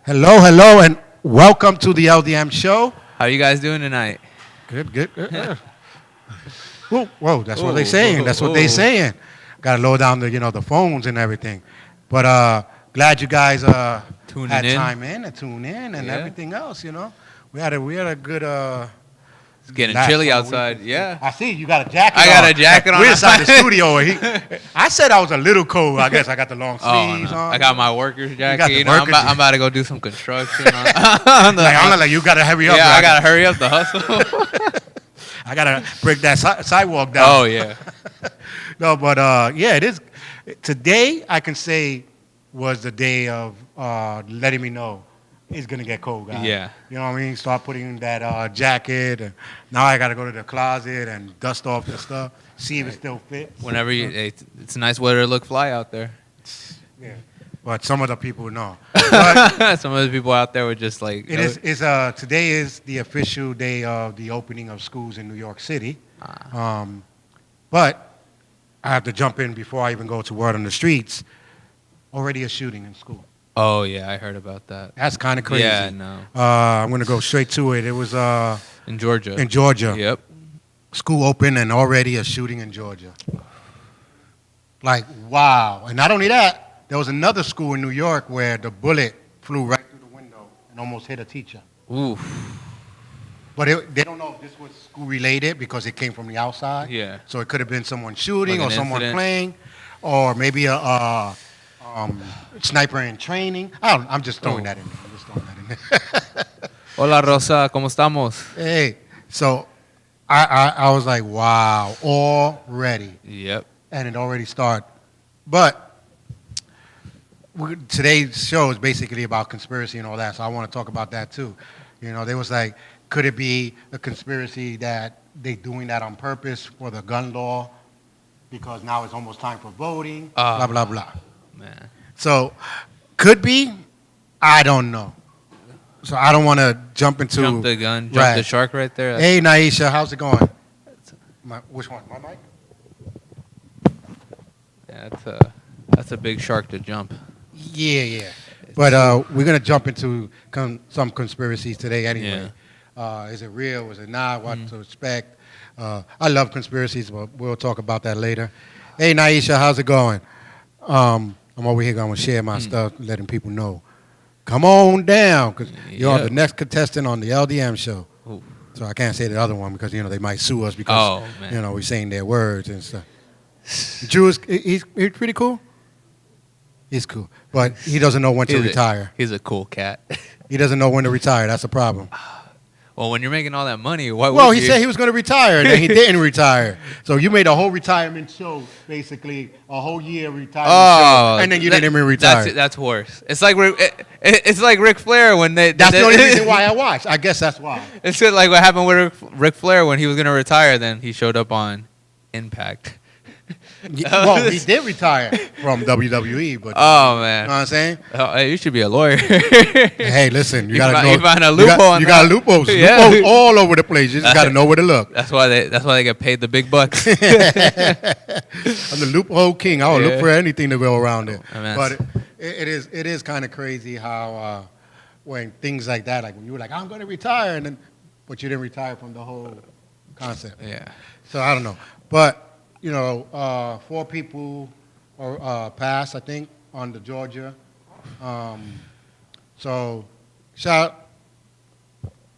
Hello, and welcome to the LDM Show. How you guys doing tonight? Good. Whoa, that's what they Ooh, saying. That's what they ooh. saying. Got to lower down the phones and everything. But glad you guys Tuning had in. time in and tune in and Yeah. everything else. We had a good. It's getting last chilly summer outside. weekend. Yeah. I see you got a jacket. I got on. a jacket on. We're inside the studio. I said I was a little cold. I guess I got the long Oh, sleeves no. on. I got my worker's jacket. the I'm, worker's I'm about to go do some construction. On the, I'm like you got to hurry up. yeah, bro. I gotta hurry up the hustle. I gotta break that sidewalk down. Oh yeah. No, but yeah, it is. Today, I can say was the day of letting me know it's gonna get cold, guys. Yeah. You know what I mean? Start putting that jacket, and now I gotta go to the closet and dust off the stuff, see if it still fits. Whenever it's nice weather to look fly out there. Yeah. But some of the people know. But Some of the people out there were just like. it is. Today is the official day of the opening of schools in New York City. But I have to jump in before I even go to word on the streets. Already a shooting in school. Oh yeah, I heard about that. That's kind of crazy. Yeah, no. I'm going to go straight to it. It was In Georgia. in Georgia. Yep. School open and already a shooting in Georgia. Like, wow. And not only that, there was another school in New York where the bullet flew right through the window and almost hit a teacher. Oof. But they don't know if this was school related because it came from the outside. Yeah. So it could have been someone shooting Like or an someone incident. playing, or maybe a sniper in training. I'm just throwing that in there. Hola Rosa, ¿cómo estamos? Hey, so I was like, wow, already, Yep. and it already started. But today's show is basically about conspiracy and all that, so I want to talk about that too. They was like, could it be a conspiracy that they doing that on purpose for the gun law because now it's almost time for voting, blah, blah, blah. Man. So, could be, I don't know. So I don't want to jump into... Jump the gun, jump Right. the shark right there. Hey, Naisha, how's it going? Which one? My mic? Yeah, that's a big shark to jump. Yeah. But we're going to jump into some conspiracies today anyway. Is it real? Is it not? What to expect? I love conspiracies, but we'll talk about that later. Hey, Naisha, how's it going? I'm over here going to share my stuff, letting people know. Come on down, because you're the next contestant on the LDM Show. Ooh. So I can't say the other one because, they might sue us because, we're saying their words and stuff. Drew, he's pretty cool. He's cool. But he doesn't know when to retire. He's a cool cat. He doesn't know when to retire. That's the problem. Well, when you're making all that money, why Well, would he you? said he was going to retire, and then he didn't retire. So you made a whole retirement show, basically, a whole year retirement show, and then you didn't even retire. That's worse. It's like it's like Ric Flair when they. That's the only reason why I watched. I guess that's why. It's like what happened with Ric Flair when he was gonna retire. Then he showed up on Impact. Well, he did retire from WWE, but Oh you know man. what I'm saying? Oh, hey, you should be a lawyer. Hey, listen, you gotta know. You find a loophole. on You got that. loopholes. Yeah. Loopholes all over the place. You just gotta know where to look. That's why they get paid the big bucks. I'm the loophole king. I'll look Yeah. for anything to go around it. I mean, But it is kind of crazy how when things like that, like when you were like, I'm going to retire, but you didn't retire from the whole concept. Yeah. So I don't know. But, 4 people passed, I think, on the Georgia. So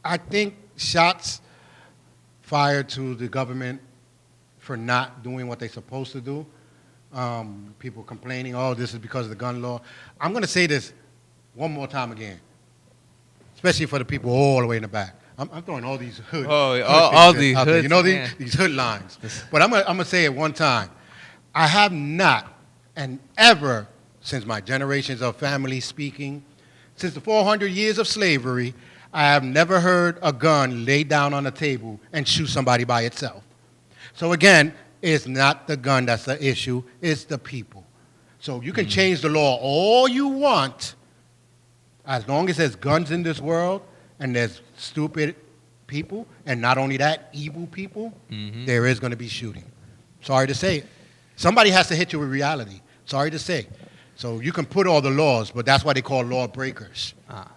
I think shots fired to the government for not doing what they're supposed to do. People complaining, oh, this is because of the gun law. I'm going to say this one more time again, especially for the people all the way in the back. I'm throwing all these hood. all things these out there. hoods, these hood lines. But I'm gonna say it one time. I have not, and ever since my generations of family speaking, since the 400 years of slavery, I have never heard a gun laid down on a table and shoot somebody by itself. So again, it's not the gun that's the issue, it's the people. So you can change the law all you want, as long as there's guns in this world and there's stupid people, and not only that, evil people, there is going to be shooting. Sorry to say it. Somebody has to hit you with reality. Sorry to say. So you can put all the laws, but that's why they call law breakers. Ah.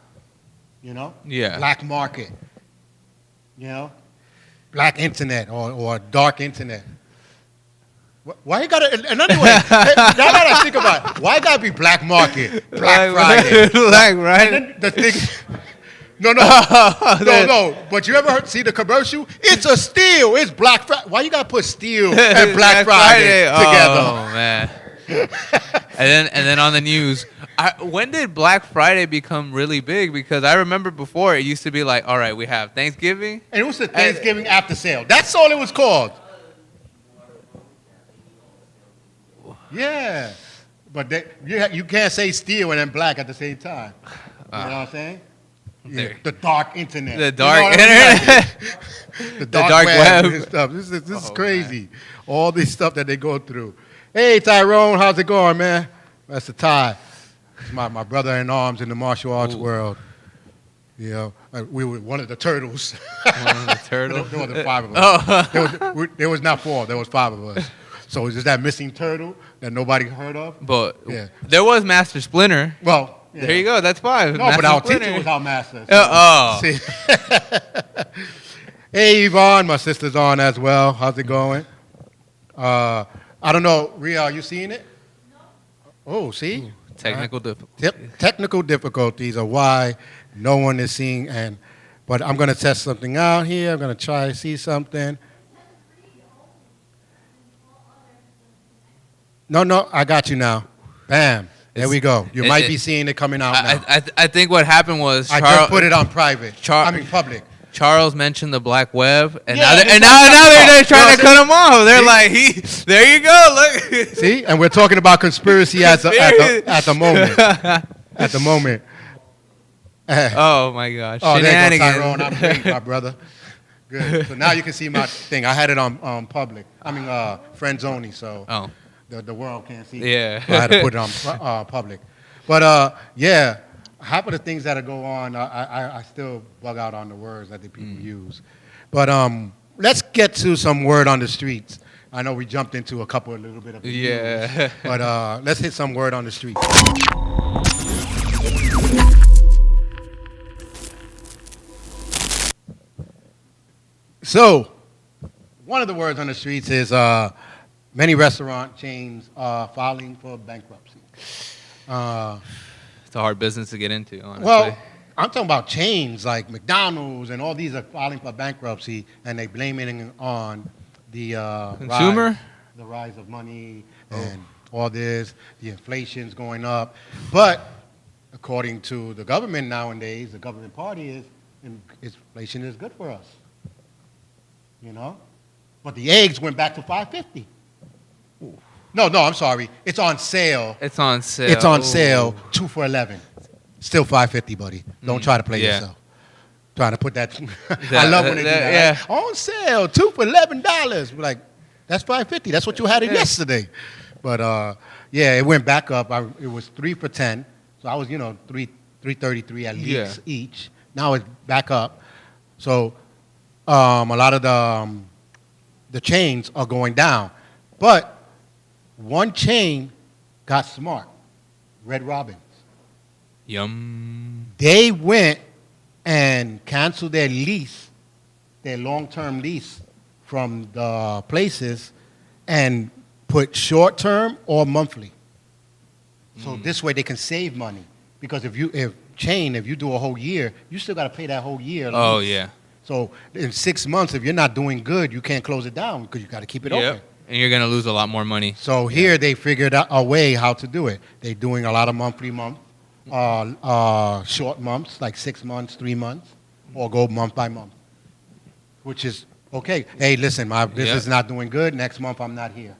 You know? Yeah. Black market. You know? Black internet or dark internet. Why you gotta, and anyway, hey, now that I think about it, why gotta be black market, Black Friday? Black Friday. And then the thing, no, but you ever see the commercial? It's a steal, it's Black Friday. Why you gotta put steal and Black Friday together? Oh, man. and then on the news, when did Black Friday become really big? Because I remember before it used to be like, all right, we have Thanksgiving. And it was the Thanksgiving after sale. That's all it was called. Yeah, but you can't say steel and then black at the same time. You know what I'm saying? Yeah. The dark internet. The dark internet. the dark web. And web. stuff. This is crazy. Man. All this stuff that they go through. Hey, Tyrone, how's it going, man? That's the Ty. It's my brother in arms in the martial arts world. You know, we were one of the turtles. One of the turtles? There wasn't 5 of us. Oh. There was not 4. There was 5 of us. So it's just that missing turtle that nobody heard of. But there was Master Splinter. Well, there you go. That's 5. No, Master but our Splinter. teacher was our master. So. See? Hey, Yvonne, my sister's on as well. How's it going? I don't know, Rhea, are you seeing it? No. Oh, see? Ooh, technical difficulties. Yep, technical difficulties are why no one is seeing. But I'm going to test something out here. I'm going to try to see something. No, I got you now. Bam. There we go. You might be seeing it coming out now. I think what happened was I just put it on private. Public. Charles mentioned the black web, and Yeah, now they're trying to cut him off. They're like, there you go, look. See, and we're talking about conspiracy at the moment. At the moment. Oh my gosh! Oh, there you go, Shenanigans. Tyrone. I'm great, my brother. Good. So now you can see my thing. I had it on public. Friends only. So the world can't see. Yeah. So I had to put it on public. But yeah. Half of the things that go on, I still bug out on the words that the people use. But let's get to some word on the streets. I know we jumped into a couple, a little bit of news, but let's hit some word on the street. So, one of the words on the streets is many restaurant chains are filing for bankruptcy. It's a hard business to get into, honestly. Well, I'm talking about chains like McDonald's and all these are filing for bankruptcy, and they blaming it on the consumer, the rise of money and all this, the inflation's going up. But according to the government nowadays, the government party inflation is good for us. You know, but the eggs went back to $5.50. No, I'm sorry. It's on sale. It's on sale. It's on sale. 2 for $11. Still $5.50, buddy. Don't try to play yourself. Trying to put that. I love when they do that. Yeah. Like, on sale, 2 for $11. We're like, that's $5.50. That's what you had it yesterday. But it went back up. It was 3 for $10. So I was, $3.33 at least each. Now it's back up. So a lot of the chains are going down, but one chain got smart, Red Robin's. Yum. They went and canceled their lease, their long-term lease from the places, and put short-term or monthly. So this way they can save money. Because if you do a whole year, you still got to pay that whole year. Oh, lease. yeah. So in 6 months, if you're not doing good, you can't close it down because you got to keep it open. And you're going to lose a lot more money. So here they figured out a way how to do it. They're doing a lot of monthly short months, like 6 months, 3 months, or go month by month, which is okay. Hey, listen, my business is not doing good. Next month, I'm not here.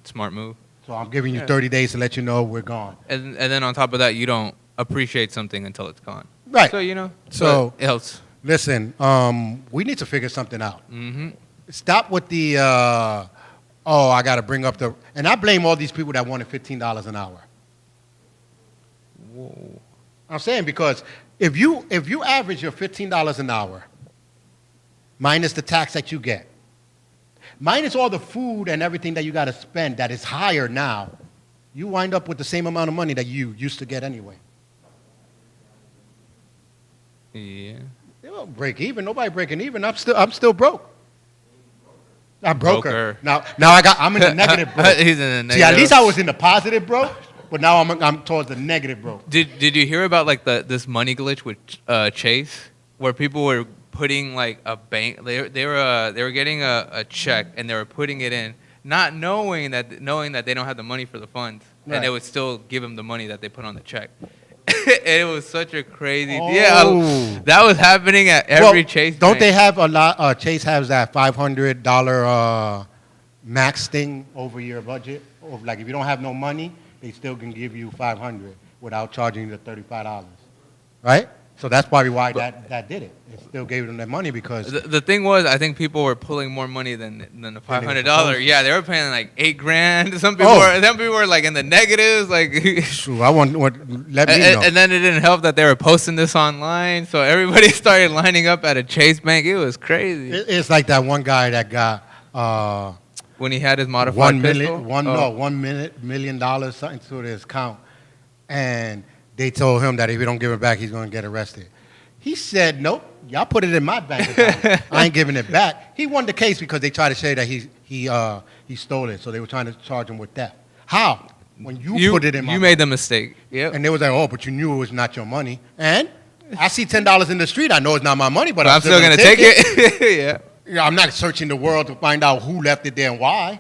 Smart move. So I'm giving you 30 days to let you know we're gone. And then on top of that, you don't appreciate something until it's gone. Right. So it helps. Listen, we need to figure something out. Mm-hmm. Stop with the, I got to bring up the, and I blame all these people that wanted $15 an hour. Whoa. I'm saying because if you average your $15 an hour, minus the tax that you get, minus all the food and everything that you got to spend that is higher now, you wind up with the same amount of money that you used to get anyway. Yeah. They won't break even. Nobody breaking even. I'm still broke. I'm broker. Now I'm in the negative broke. He's in the negative. See, at least I was in the positive broke, but now I'm towards the negative broke. Did you hear about like this money glitch with Chase, where people were putting like a bank? They were getting a check and they were putting it in, not knowing that they don't have the money for the funds, Right. and they would still give them the money that they put on the check. It was such a crazy. Oh. Yeah, that was happening at every Chase. Don't bank. they have a lot? Chase has that $500 max thing over your budget. Or like if you don't have no money, they still can give you $500 without charging you the $35, right? So that's probably why that did it. It still gave them that money because The thing was, I think people were pulling more money than the $500. supposed Yeah, they were paying like $8,000. Some people were like in the negatives. Like, True. I want let me know. and then it didn't help that they were posting this online, so everybody started lining up at a Chase bank. It was crazy. It's like that one guy that got When he had his modified pistol. $1 million something to his account, and they told him that if he don't give it back, he's going to get arrested. He said, "Nope, y'all put it in my bank account. I ain't giving it back." He won the case because they tried to say that he stole it, so they were trying to charge him with theft. How? When you put it in my You bank. made the mistake. Yep. And they was like, "Oh, but you knew it was not your money." And I see $10 in the street. I know it's not my money, but I'm still going to take it. Yeah. Yeah, I'm not searching the world to find out who left it there and why.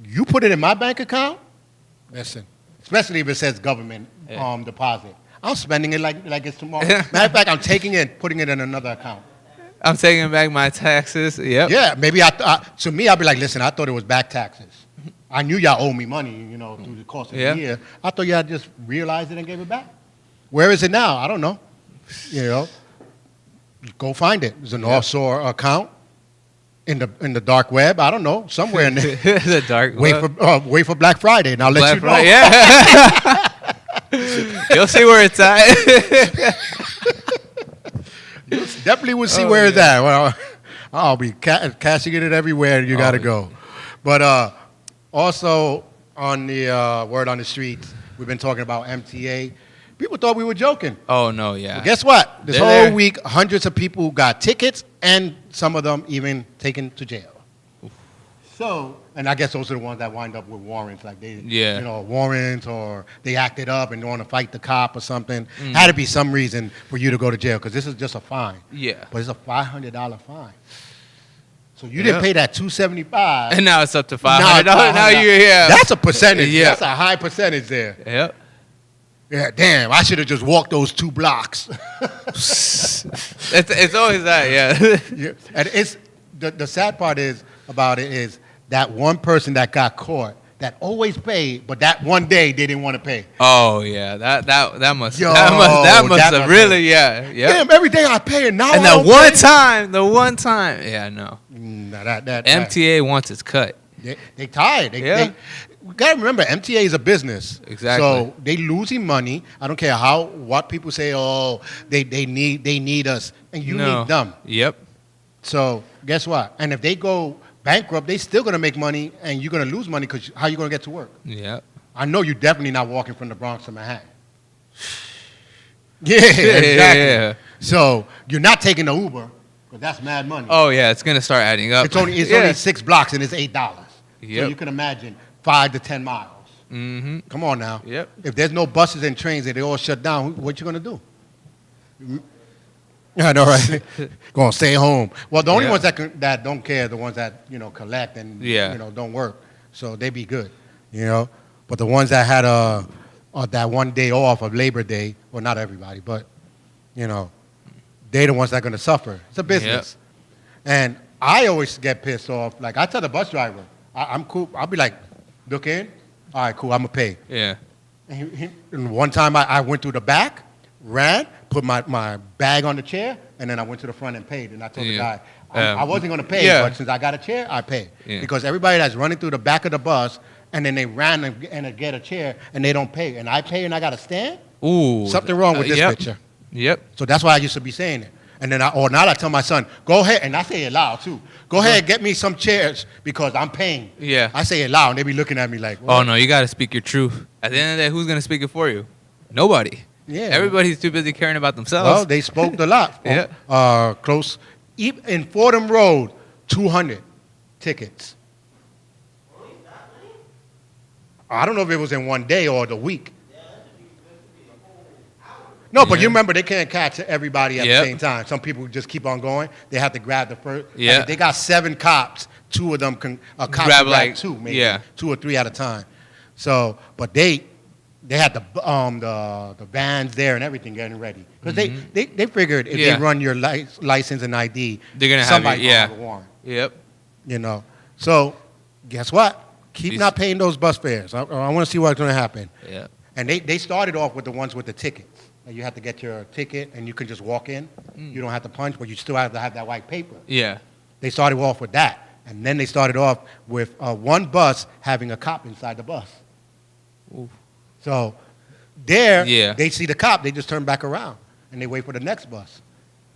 You put it in my bank account? Listen, especially if it says government deposit. I'm spending it like it's tomorrow. Matter of fact, I'm taking it and putting it in another account. I'm taking back my taxes. Yep. Yeah, maybe to me, I'll be like, listen, I thought it was back taxes. I knew y'all owe me money, through the course of the year. I thought y'all just realized it and gave it back. Where is it now? I don't know. Go find it. It's an offshore account. In the dark web, I don't know, somewhere in there. The dark web. Wait for Black Friday, and I'll let you know. Yeah. You'll see where it's at. You definitely will see where it's at. Well, I'll be cashing it everywhere you got to go. But also on the word on the streets, we've been talking about MTA. People thought we were joking. Oh, no, yeah. Well, guess what? This They're whole week, hundreds of people got tickets, and some of them even taken to jail. So, and I guess those are the ones that wind up with warrants, like warrants, or they acted up and want to fight the cop or something. Had to be some reason for you to go to jail, because this is just a fine. Yeah. But it's a $500 fine. So you didn't pay that $275. And now it's up to $500. Now you're here. That's a percentage. Yeah. That's a high percentage there. Yep. Yeah, damn, I should have just walked those 2 blocks. It's always that, yeah. Yeah. And it's the sad part about it is that one person that got caught that always paid, but that one day they didn't want to pay. Oh yeah, that must that have really Yep. Damn, every day I pay and now and I the one time, yeah, no. That MTA wants its cut. They tired. They gotta remember, MTA is a business. Exactly. So they losing money. I don't care what people say. Oh, they need us, and you need them. Yep. So guess what? And if they go bankrupt, they still gonna make money, and you're gonna lose money because how you gonna get to work? Yep. I know you're definitely not walking from the Bronx to Manhattan. Yeah, exactly. Yeah. So you're not taking the Uber because that's mad money. Oh yeah, it's gonna start adding up. It's only 6 blocks and it's $8. Yep. So you can imagine 5 to 10 miles. Mm-hmm. Come on now. Yep. If there's no buses and trains and they all shut down, what you gonna do? I know, right? Gonna stay home. Well, the only ones that don't care, the ones that collect and don't work, so they be good, But the ones that had that one day off of Labor Day, well, not everybody, but they the ones that are gonna suffer. It's a business, and I always get pissed off. Like I tell the bus driver, I'm cool. I'll be like, look in. All right, cool. I'm gonna pay. Yeah. And one time I went through the back, ran, put my bag on the chair, and then I went to the front and paid. And I told the guy, I wasn't going to pay, but since I got a chair, I pay. Yeah. Because everybody that's running through the back of the bus, and then they ran and get a chair, and they don't pay. And I pay and I got to stand? Ooh. Something wrong with this picture. Yep. So that's why I used to be saying it. And then now I tell my son, go ahead, and I say it loud too. Go ahead, get me some chairs because I'm paying. Yeah. I say it loud, and they be looking at me like, what? Oh no, you got to speak your truth. At the end of the day, who's gonna speak it for you? Nobody. Yeah. Everybody's too busy caring about themselves. Well, they spoke a lot. Yeah. Close. In Fordham Road, 200 tickets. I don't know if it was in one day or the week. No, but you remember they can't catch everybody at the same time. Some people just keep on going. They have to grab the first. Yeah. Like, they got 7 cops. 2 of them can grab like 2, maybe 2 or 3 at a time. So, but they had the vans there and everything getting ready because they figured if they run your license and ID, they're gonna somebody have have a warrant. Yep. You know. So, guess what? Keep not paying those bus fares. I want to see what's going to happen. Yeah. And they started off with the ones with the tickets. Like you have to get your ticket, and you can just walk in. You don't have to punch, but you still have to have that white paper. Yeah. They started off with that. And then they started off with one bus having a cop inside the bus. Oof. So they see the cop, they just turn back around, and they wait for the next bus.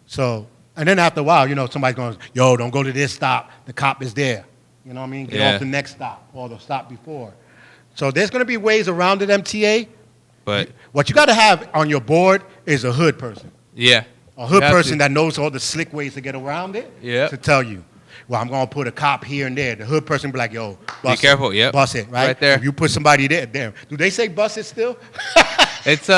So, and then after a while, somebody's going, yo, don't go to this stop. The cop is there. You know what I mean? Get off the next stop or the stop before. So there's going to be ways around it, MTA. But what you got to have on your board is a hood person. Yeah. A hood person that knows all the slick ways to get around it. Yeah. To tell you, well, I'm going to put a cop here and there. The hood person be like, yo, be careful. Yep. Bus it, right? Right there. If you put somebody there, do they say bus it still? It's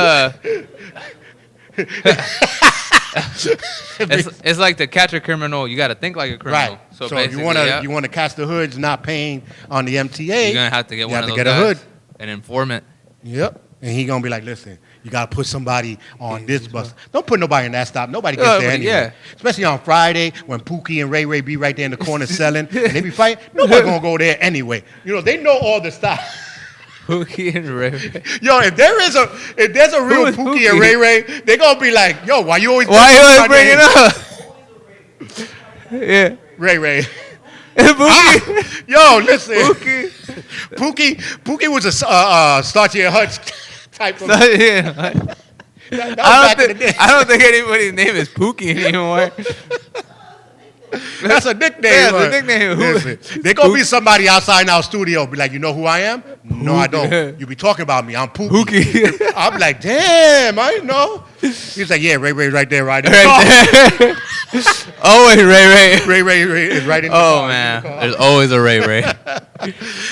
it's like to catch a criminal, you got to think like a criminal. Right. So if you want to catch the hoods not paying on the MTA, you're gonna have to get one of those get guys, a hood, an informant. Yep. And he gonna be like, listen, you gotta put somebody on this bus. Don't put nobody in that stop. Nobody gets there anyway. Yeah. Especially on Friday when Pookie and Ray Ray be right there in the corner selling and they be fighting. Nobody gonna go there anyway. They know all the stops. Pookie and Ray Ray. Yo, if there's a real Pookie and Ray Ray, they gonna be like, yo, why you always bring it up? Yeah. Ray Ray. Pookie. Yo, listen. Pookie. Pookie was a Starchy and Hutch type of. I don't think anybody's name is Pookie anymore. That's a nickname. Yeah, the nickname. Listen, there gonna be somebody outside in our studio be like, you know who I am? No, I don't. You be talking about me. I'm Pookie. I'm like, damn, I didn't know. He's like, yeah, Ray Ray right there, right there. Always Ray Ray. Ray is right in the car. Oh man, there's always a Ray Ray.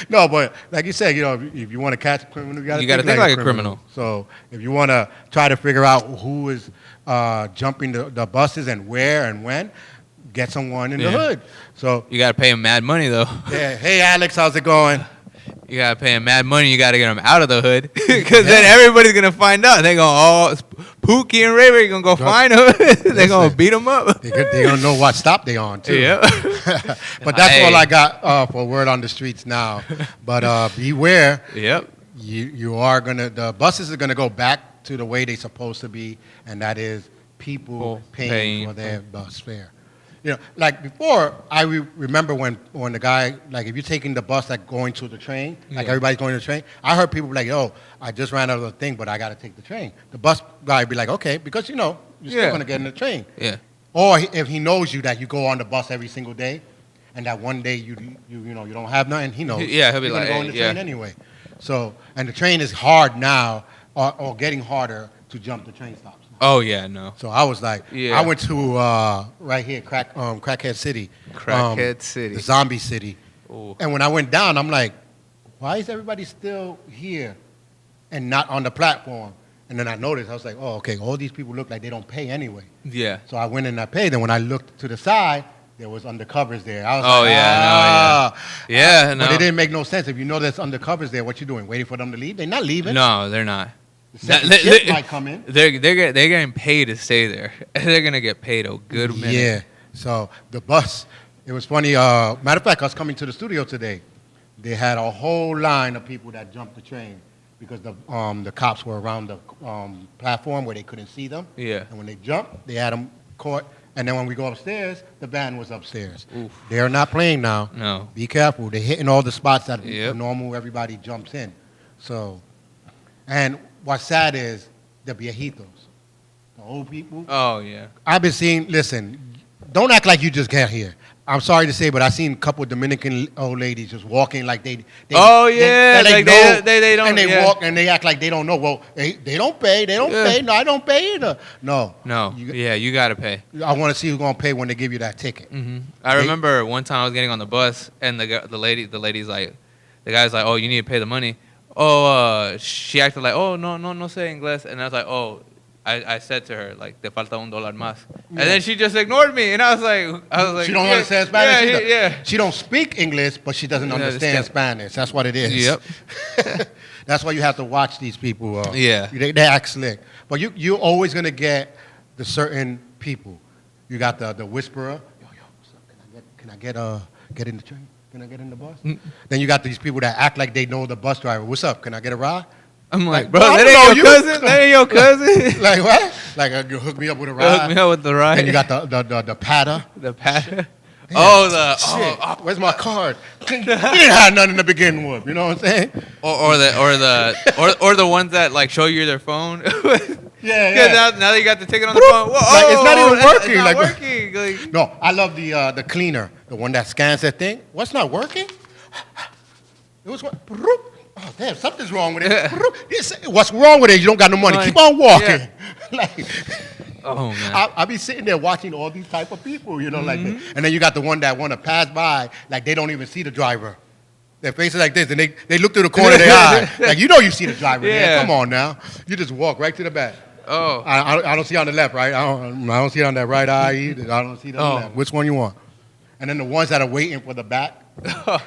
No, but like you said, if you want to catch a criminal, you got to think like a criminal. So if you want to try to figure out who is jumping the buses and where and when, get someone in the hood. So you got to pay him mad money though. Yeah. Hey Alex, how's it going? You got to pay him mad money. You got to get him out of the hood because then everybody's gonna find out. They go, Pookie and Ray Ray gonna go find him. They're gonna beat him up. They're gonna know what stop they on too. Yeah. But that's all I got for word on the streets now. But beware. Yep. You are the buses are gonna go back to the way they're supposed to be, and that is people paying for their bus fare. Like before, I remember when the guy, like if you're taking the bus like going to the train, like everybody's going to the train, I heard people like, oh, I just ran out of the thing, but I got to take the train. The bus guy would be like, okay, because you're still going to get in the train. Yeah. Or if he knows you that you go on the bus every single day, and that one day you don't have nothing, he knows. Yeah, he'll be you're like, go on the train anyway. So, and the train is hard now, or getting harder to jump the train stops. Oh yeah, no. So I was like, I went to right here, Crackhead City. Crackhead City. The zombie city. Ooh. And when I went down, I'm like, why is everybody still here and not on the platform? And then I noticed, I was like, oh, okay, all these people look like they don't pay anyway. Yeah. So I went and I paid. And when I looked to the side, there was undercovers there. I was yeah, no. But it didn't make no sense. If you know there's undercovers there, what you doing? Waiting for them to leave? They're not leaving. No, they're not. They might come in. They're getting paid to stay there. They're gonna get paid a good minute. Yeah. So the bus, it was funny. Matter of fact, I was coming to the studio today. They had a whole line of people that jumped the train because the cops were around the platform where they couldn't see them. Yeah. And when they jumped, they had them caught. And then when we go upstairs, the band was upstairs. Oof. They're not playing now. No. Be careful. They're hitting all the spots that normal everybody jumps in. So, and what's sad is the viejitos. the old people. Oh yeah. I've been seeing. Listen, don't act like you just got here. I'm sorry to say, but I've seen a couple of Dominican old ladies just walking like they Oh yeah, they like know, they don't. and they yeah. walk and they act like they don't know. Well, they don't pay. They don't Yeah. pay. No, I don't pay either. No. No. You gotta pay. I want to see who's gonna pay when they give you that ticket. I remember one time I was getting on the bus and the lady's like, the guy's like, oh, you need to pay the money. Oh, she acted like, oh no say inglés, and I was like, oh. I said to her like, "Te falta $1 más," and then she just ignored me, and I was like, She don't understand Spanish either. Yeah. She don't speak English, but she doesn't understand Spanish. That's what it is. Yep. That's why you have to watch these people. Yeah. They act slick, but you're always gonna get the certain people. You got the whisperer. Yo, what's up? Can I get in the train? Can I get in the bus? Then you got these people that act like they know the bus driver. What's up? Can I get a ride? I'm like, bro, bro, that ain't your cousin. That ain't your cousin. Like what? Like you hook me up with a ride. Hook me up with the ride. And you got the patter. The patter. Damn, Oh, shit. Where's my card? You didn't have nothing to begin with. You know what I'm saying? or the ones that like show you their phone. Yeah. Now that you got the ticket on the phone. Whoa, Like, it's not even working. It's not Like- working. Like, No, I love the cleaner, the one that scans that thing. What's not working? It was what? Oh, damn, something's wrong with it. What's wrong with it? You don't got no money. Keep on walking. Yeah. Like, oh man. I be sitting there watching all these type of people, you know, like that. And then you got the one that want to pass by, like they don't even see the driver. Their face is like this, and they look through the corner of their eye. Like, you know you see the driver there. Yeah. Come on now. You just walk right to the back. Oh. I don't see on the left, right? I don't see it on that right eye either. I don't see it on the left. Which one you want? And then the ones that are waiting for the back.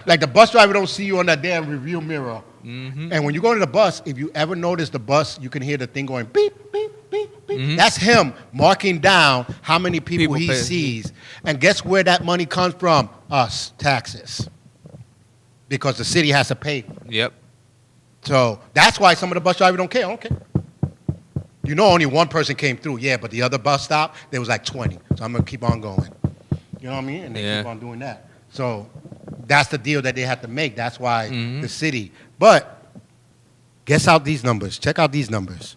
Like the bus driver don't see you on that damn review mirror. And when you go to the bus, if you ever notice the bus, you can hear the thing going beep, beep, beep, beep. That's him marking down how many people he sees. And guess where that money comes from? Us, taxes. Because the city has to pay. Yep. So that's why some of the bus drivers don't care. I don't care. You know only one person came through, yeah, but the other bus stop, there was like 20. So I'm going to keep on going. You know what I mean? And they keep on doing that. So that's the deal that they have to make. That's why the city. But guess out these numbers. Check out these numbers.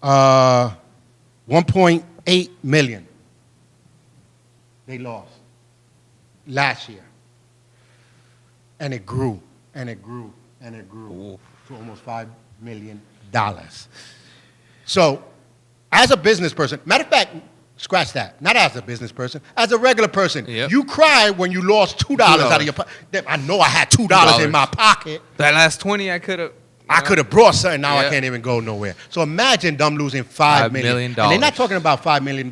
1.8 million they lost last year. And it grew, and it grew, and it grew to almost $5 million. So as a business person, matter of fact, scratch that. Not as a business person. As a regular person, you cry when you lost $2 out of your pocket. I know I had $2 in my pocket. That last 20 I could have. I could have brought something. Now I can't even go nowhere. So imagine them losing $5 million. And they're not talking about $5 million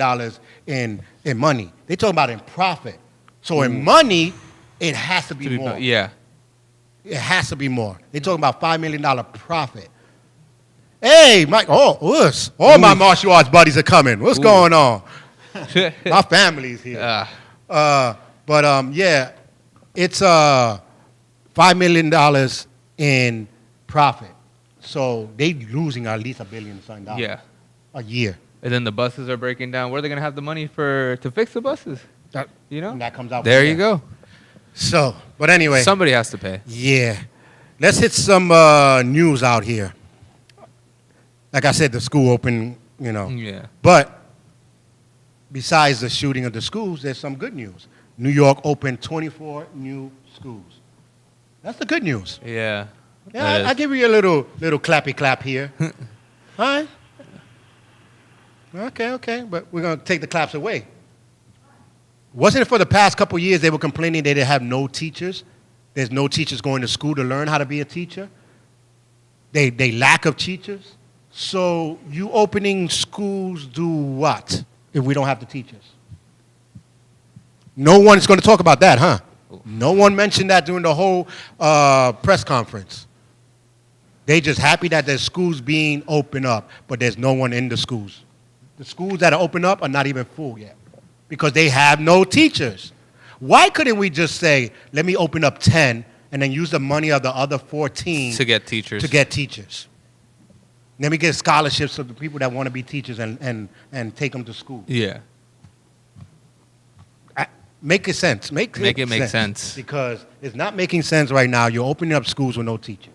in money. They're talking about in profit. So in money, it has to be more. Yeah. It has to be more. They're talking about $5 million profit. Hey, Mike. All my martial arts buddies are coming. What's going on? My family's here. Yeah, it's $5 million in profit. So they losing at least $1 billion something. Yeah. A year. And then the buses are breaking down. Where are they going to have the money to fix the buses? You know? And that comes out. There you go. So, but anyway. Somebody has to pay. Yeah. Let's hit some news out here. Like I said, the school opened, you know. Yeah. But besides the shooting of the schools, there's some good news. New York opened 24 new schools. That's the good news. Yeah. Yeah, I'll give you a little clappy clap here. All right. Okay. But we're going to take the claps away. Wasn't it for the past couple years they were complaining they didn't have no teachers? There's no teachers going to school to learn how to be a teacher. They lack of teachers. So you opening schools do what if we don't have the teachers? No one's going to talk about that, huh? No one mentioned that during the whole press conference. They just happy that there's schools being opened up, but there's no one in the schools. The schools that are open up are not even full yet because they have no teachers. Why couldn't we just say, let me open up 10 and then use the money of the other 14 to get teachers? Let me get scholarships for the people that want to be teachers and take them to school. Yeah. Make it sense. Make it make sense. Because it's not making sense right now. You're opening up schools with no teachers.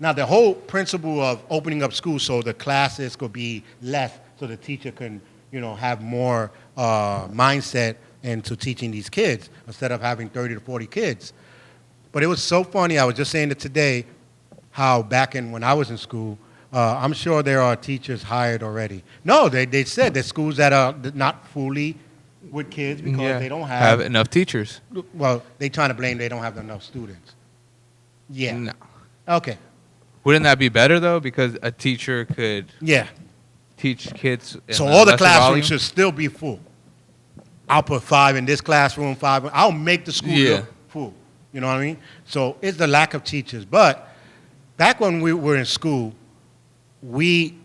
Now, the whole principle of opening up schools so the classes could be less, so the teacher can, have more mindset into teaching these kids instead of having 30 to 40 kids. But it was so funny. I was just saying it today, how back when I was in school, I'm sure there are teachers hired already. No, they said there's schools that are not fully with kids because they don't have enough teachers. Well, they trying to blame they don't have enough students. Yeah. No. Okay. Wouldn't that be better though? Because a teacher could teach kids. So all the lesser classrooms volume? should still be full. I'll put 5 in this classroom, 5. I'll make the school look full. You know what I mean? So it's the lack of teachers. But back when we were in school, we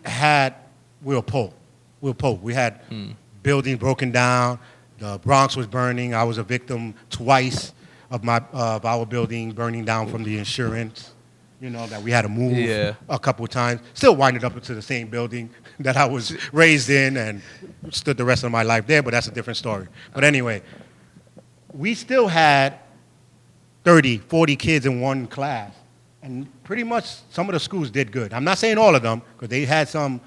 were poor. We had buildings broken down. The Bronx was burning. I was a victim twice of our building burning down from the insurance. That we had to move a couple of times. Still winded up into the same building that I was raised in and stood the rest of my life there, but that's a different story. But anyway, we still had 30, 40 kids in one class. And pretty much some of the schools did good. I'm not saying all of them, because they had some,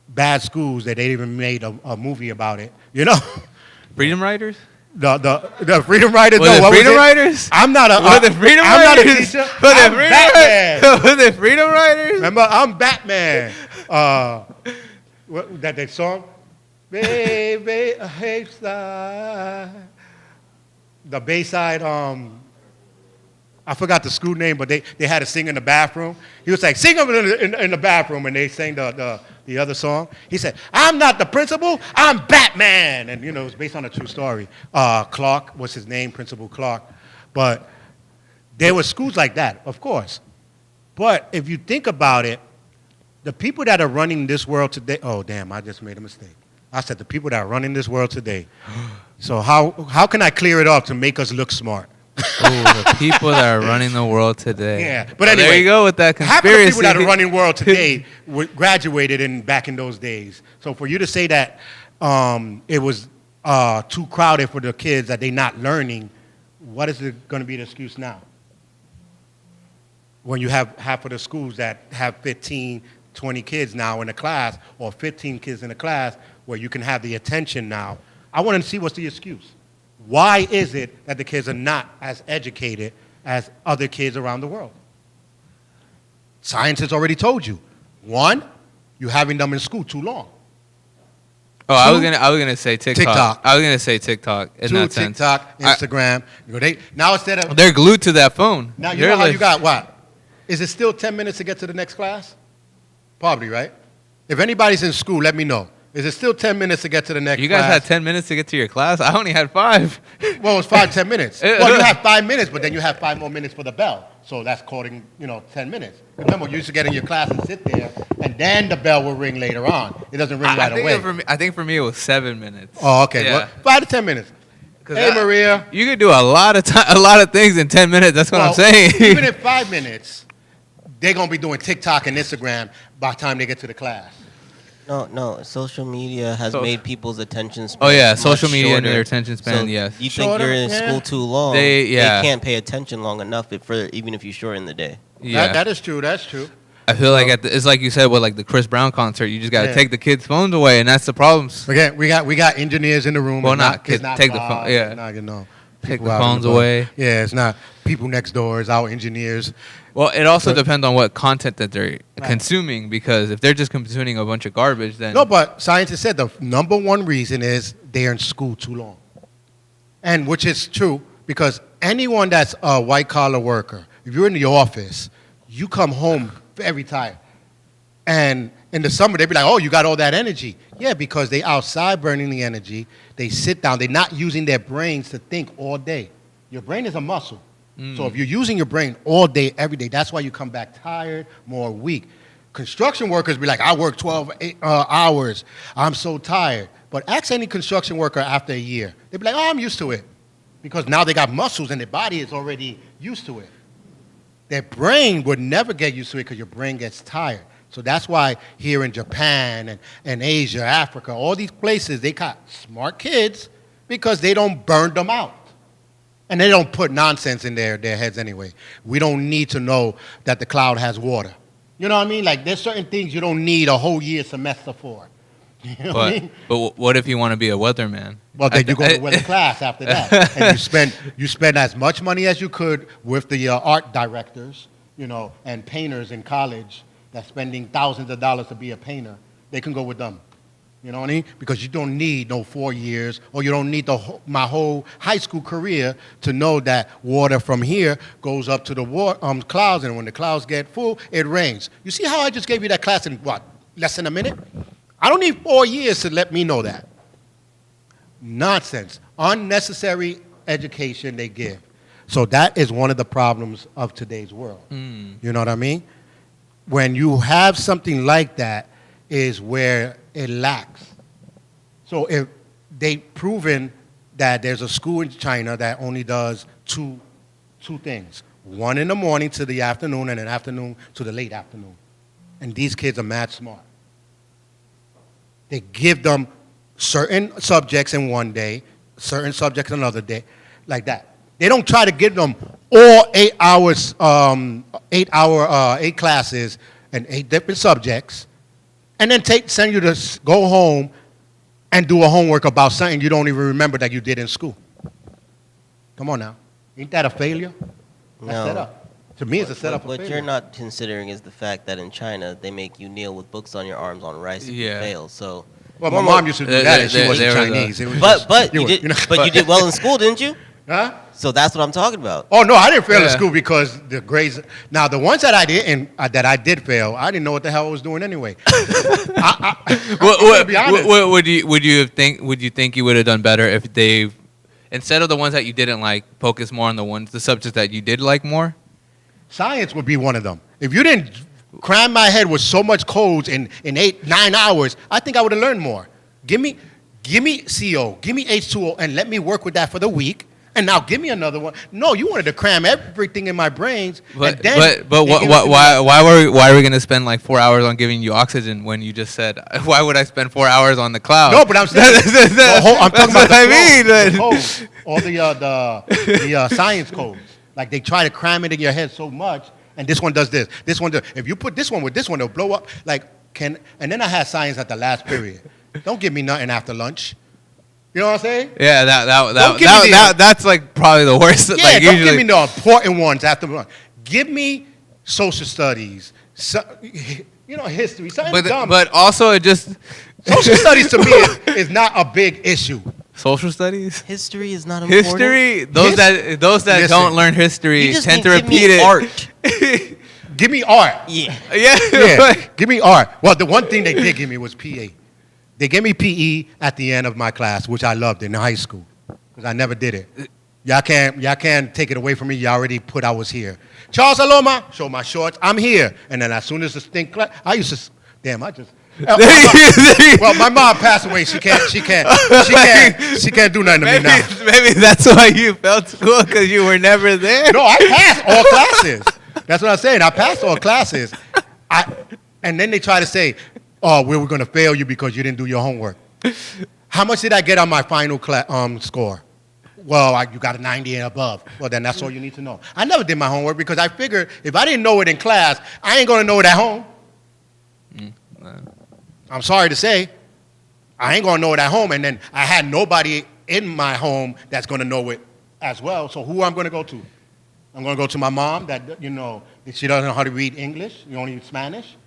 bad schools that they even made a movie about it. Freedom Riders? The Freedom Riders. Was it Freedom Riders? I'm not a. Was it Freedom I'm Riders? not a teacher. Was I'm Batman. Was it Freedom Riders? Remember, I'm Batman. That song, baby, hey, slide. The Bayside. I forgot the school name, but they had to sing in the bathroom. He was like, sing them in the bathroom, and they sang the other song. He said, I'm not the principal, I'm Batman. And, it was based on a true story. Clark was his name, Principal Clark. But there were schools like that, of course. But if you think about it, the people that are running this world today, oh, damn, I just made a mistake. I said the people that are running this world today. So how can I clear it up to make us look smart? The people that are running the world today. Yeah, but anyway, there you go with that conspiracy. Half of the people that are running the world today graduated back in those days. So for you to say that it was too crowded for the kids, that they're not learning, what is going to be the excuse now? When you have half of the schools that have 15, 20 kids now in a class, or 15 kids in a class, where you can have the attention now. I want to see what's the excuse. Why is it that the kids are not as educated as other kids around the world? Science has already told you. One, you're having them in school too long. Oh, I was gonna say TikTok. I was gonna say TikTok in Two, that sense. TikTok, Instagram. Now instead of They're glued to that phone. now you know how you got what? Is it still 10 minutes to get to the next class? Probably, right? If anybody's in school, let me know. Is it still 10 minutes to get to the next class? You guys had 10 minutes to get to your class? I only had 5. Well, it was 10 minutes. Well, you have 5 minutes, but then you have 5 more minutes for the bell. So that's calling, 10 minutes. Remember, you used to get in your class and sit there, and then the bell will ring later on. It doesn't ring right away. I think for me it was 7 minutes. Oh, okay. Yeah. Well, 5 to 10 minutes. Hey, Maria. You could do a lot of things in 10 minutes. That's what I'm saying. Even in 5 minutes, they're going to be doing TikTok and Instagram by the time they get to the class. No. Social media has made people's attention span. Oh yeah, social media shorter. and their attention span. So yes. You think you're in school too long? They can't pay attention long enough even if you shorten the day. Yeah, that is true. That's true. I feel like it's like you said with like the Chris Brown concert. You just got to take the kids' phones away, and that's the problems. Again, we got engineers in the room. Well, not kids. Take the phone. Yeah. Not, take the phones away. Yeah, it's not people next door. It's our engineers. Well, it also depends on what content that they're consuming, because if they're just consuming a bunch of garbage, then... No, but scientists said the number one reason is they're in school too long. And which is true, because anyone that's a white-collar worker, if you're in the office, you come home very tired. And in the summer, they be like, oh, you got all that energy. Yeah, because they outside burning the energy. They sit down. They're not using their brains to think all day. Your brain is a muscle. So if you're using your brain all day, every day, that's why you come back tired, more weak. Construction workers be like, I work 12 hours. I'm so tired. But ask any construction worker after a year. They be like, oh, I'm used to it. Because now they got muscles and their body is already used to it. Their brain would never get used to it because your brain gets tired. So that's why here in Japan and Asia, Africa, all these places, they got smart kids because they don't burn them out. And they don't put nonsense in their heads anyway. We don't need to know that the cloud has water. You know what I mean? Like, there's certain things you don't need a whole year semester for. You know what I mean? But what if you want to be a weatherman? Well, then you go to weather class after that, and you spend as much money as you could with the art directors, you know, and painters in college that's spending thousands of dollars to be a painter. They can go with them. You know what I mean? Because you don't need no 4 years, or you don't need my whole high school career to know that water from here goes up to the clouds, and when the clouds get full, it rains. You see how I just gave you that class in, what, less than a minute? I don't need 4 years to let me know that. Nonsense. Unnecessary education they give. So that is one of the problems of today's world. You know what I mean? When you have something like that is where it lacks. So if they've proven that there's a school in China that only does two things. One in the morning to the afternoon, and an afternoon to the late afternoon. And these kids are mad smart. They give them certain subjects in one day, certain subjects another day, like that. They don't try to give them all 8 hours, 8 classes and 8 different subjects, and then send you to go home and do a homework about something you don't even remember that you did in school. Come on now. Ain't that a failure? That's No. set up. To me, it's a setup for What failure. you're not considering is the fact that in China, they make you kneel with books on your arms on rice if you fail. So, Well, my mom used to do that, and she wasn't there was Chinese. It was but just- you did well in school, didn't you? Huh? So that's what I'm talking about. Oh no, I didn't fail in Yeah. school because the grades. Now the ones that I didn't, that I did fail, I didn't know what the hell I was doing anyway. I'm gonna be honest. What would you think you would have done better if they, instead of the ones that you didn't like, focus more on the subjects that you did like more? Science would be one of them. If you didn't cram my head with so much codes in 8, 9 hours, I think I would have learned more. Give me CO, give me H2O, and let me work with that for the week. And now give me another one. No, you wanted to cram everything in my brains. But and then why are we gonna spend like 4 hours on giving you oxygen when you just said why would I spend 4 hours on the cloud? No, but I'm saying I'm talking about the codes, all the science codes. Like they try to cram it in your head so much, and this one does this. This one does. If you put this one with this one, it'll blow up. And then I had science at the last period. Don't give me nothing after lunch. You know what I'm saying? Yeah, Don't give me that's like probably the worst. Yeah, like, don't usually, give me the important ones after lunch. Give me social studies, history, something dumb. but also it just Social studies to me is not a big issue. social studies. History is not important. History. Those that Listen. don't learn history You just tend need to to give me repeat it. art. Give me art. Yeah. Yeah. Give me art. Well, the one thing they did give me was PA. They gave me PE at the end of my class, which I loved in high school because I never did it. Y'all can't take it away from me. You already put I was here. Charles Aloma, show my shorts. I'm here. And then as soon as the stink class, I used to, well, my mom passed away. She can't do nothing to me now. Maybe that's why you felt school because you were never there. No, I passed all classes. That's what I'm saying. I passed all classes. And then they try to say, oh, we were going to fail you because you didn't do your homework. How much did I get on my final score? Well, you got a 90 and above. Well, then that's all you need to know. I never did my homework because I figured if I didn't know it in class, I ain't going to know it at home. I'm sorry to say, I ain't going to know it at home. And then I had nobody in my home that's going to know it as well. So who I'm going to go to? I'm going to go to my mom that, she doesn't know how to read English. You only Spanish.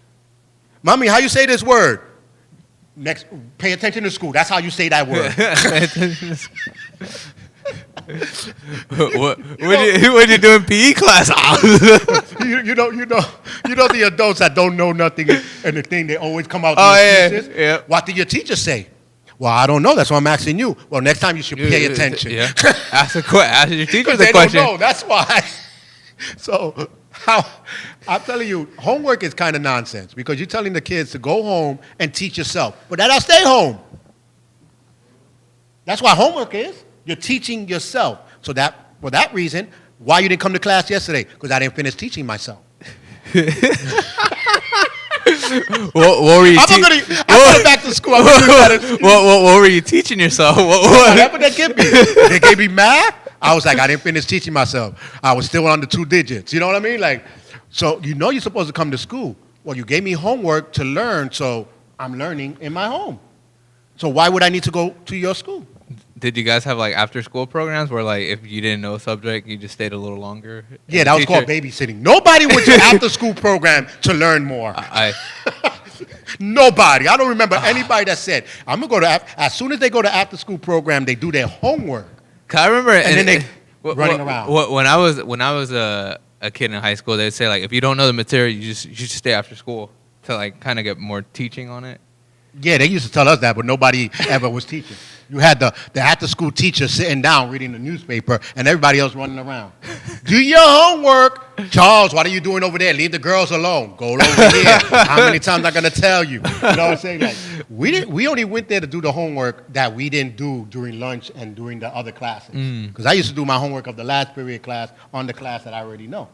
Mommy, how you say this word? Next, pay attention to school. That's how you say that word. What you do in PE class? you know the adults that don't know nothing and the thing they always come out. Oh, to yeah, teachers. yeah. What did your teacher say? Well, I don't know. That's why I'm asking you. Well, next time you should pay attention. Yeah. Ask your teacher Because the they question. don't know. That's why. So I'm telling you, homework is kind of nonsense because you're telling the kids to go home and teach yourself. But that'll stay home. That's what homework is. You're teaching yourself. So for that reason, why you didn't come to class yesterday? Because I didn't finish teaching myself. What were you? I'm going back to school. I'm gonna do better. What were you teaching yourself? Whatever they give me. They gave me math. I was like, I didn't finish teaching myself. I was still under 2 digits. You know what I mean? Like, so you're supposed to come to school. Well, you gave me homework to learn, so I'm learning in my home. So why would I need to go to your school? Did you guys have like after school programs where like if you didn't know a subject, you just stayed a little longer? Yeah, that was called babysitting. Nobody went to after school program to learn more. Nobody. I don't remember anybody that said, I'm going to go to, as soon as they go to after school program, they do their homework. I remember, and then they running around. When I was a kid in high school, they'd say like, if you don't know the material, you should stay after school to like kind of get more teaching on it. Yeah, they used to tell us that, but nobody ever was teaching. You had the after-school teacher sitting down reading the newspaper, and everybody else running around. Do your homework. Charles, what are you doing over there? Leave the girls alone. Go over here. How many times am I going to tell you? You know what I'm saying? Like, we only went there to do the homework that we didn't do during lunch and during the other classes. Because I used to do my homework of the last period class on the class that I already know.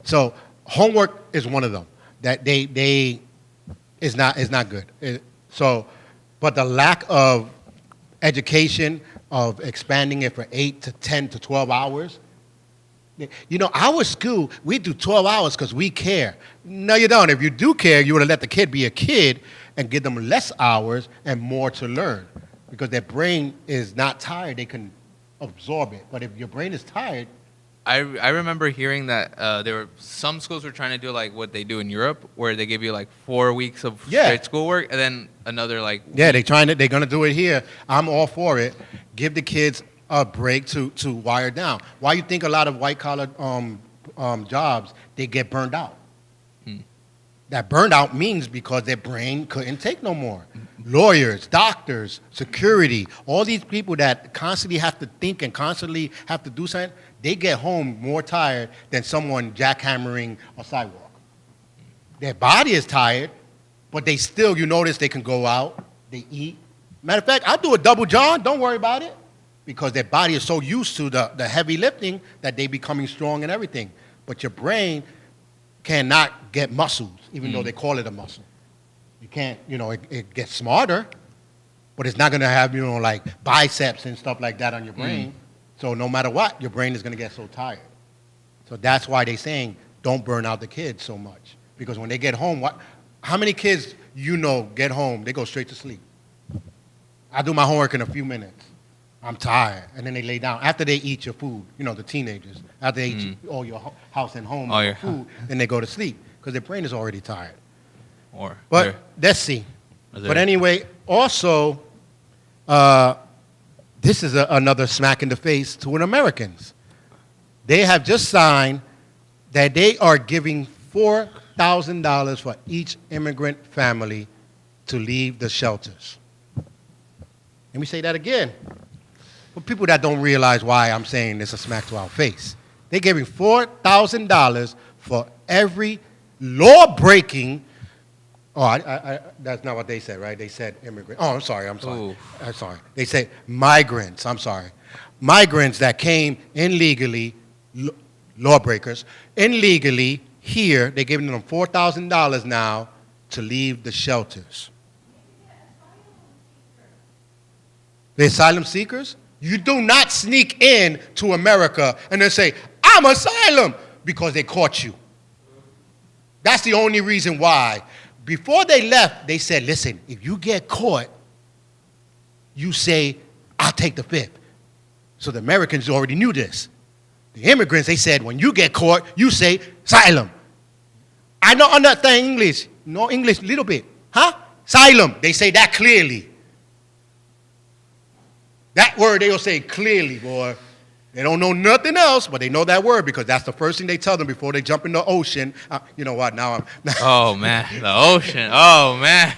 So homework is one of them that they is not good. But the lack of education, of expanding it for 8 to 10 to 12 hours. You know, our school, we do 12 hours because we care. No, you don't. If you do care, you would have let the kid be a kid and give them less hours and more to learn. Because their brain is not tired, they can absorb it. But if your brain is tired, I remember hearing that some schools were trying to do like what they do in Europe, where they give you like 4 weeks of straight schoolwork and then another like they're gonna do it here. I'm all for it. Give the kids a break to wire down. Why you think a lot of white collar jobs they get burned out? That burnout means because their brain couldn't take no more. Lawyers, doctors, security, all these people that constantly have to think and constantly have to do something, they get home more tired than someone jackhammering a sidewalk. Their body is tired, but they still, you notice they can go out, they eat. Matter of fact, I'll do a double John, don't worry about it, because their body is so used to the heavy lifting that they becoming strong and everything. But your brain cannot get muscles, even though they call it a muscle. You can't, it gets smarter, but it's not going to have, like biceps and stuff like that on your brain. So no matter what, your brain is going to get so tired. So that's why they're saying don't burn out the kids so much. Because when they get home, how many kids get home, they go straight to sleep? I do my homework in a few minutes. I'm tired. And then they lay down. After they eat your food, the teenagers, after they eat all your house and home food, then they go to sleep because their brain is already tired. But let's see. But anyway, also, this is another smack in the face to Americans. They have just signed that they are giving $4,000 for each immigrant family to leave the shelters. Let me say that again. For people that don't realize why I'm saying this a smack to our face. They're giving $4,000 for every law-breaking. That's not what they said, right? They said immigrant. Oh, I'm sorry. They said migrants. I'm sorry. Migrants that came illegally, lawbreakers, illegally here. They're giving them $4,000 now to leave the shelters. The asylum seekers? You do not sneak in to America and then say, I'm asylum, because they caught you. That's the only reason why. Before they left, they said, listen, if you get caught, you say, I'll take the fifth. So the Americans already knew this. The immigrants, they said, when you get caught, you say, asylum. I don't understand English. No English, little bit. Huh? Asylum. They say that clearly. That word they'll say clearly, boy. They don't know nothing else, but they know that word because that's the first thing they tell them before they jump in the ocean. You know what? Now I'm. Oh man, the ocean. Oh man.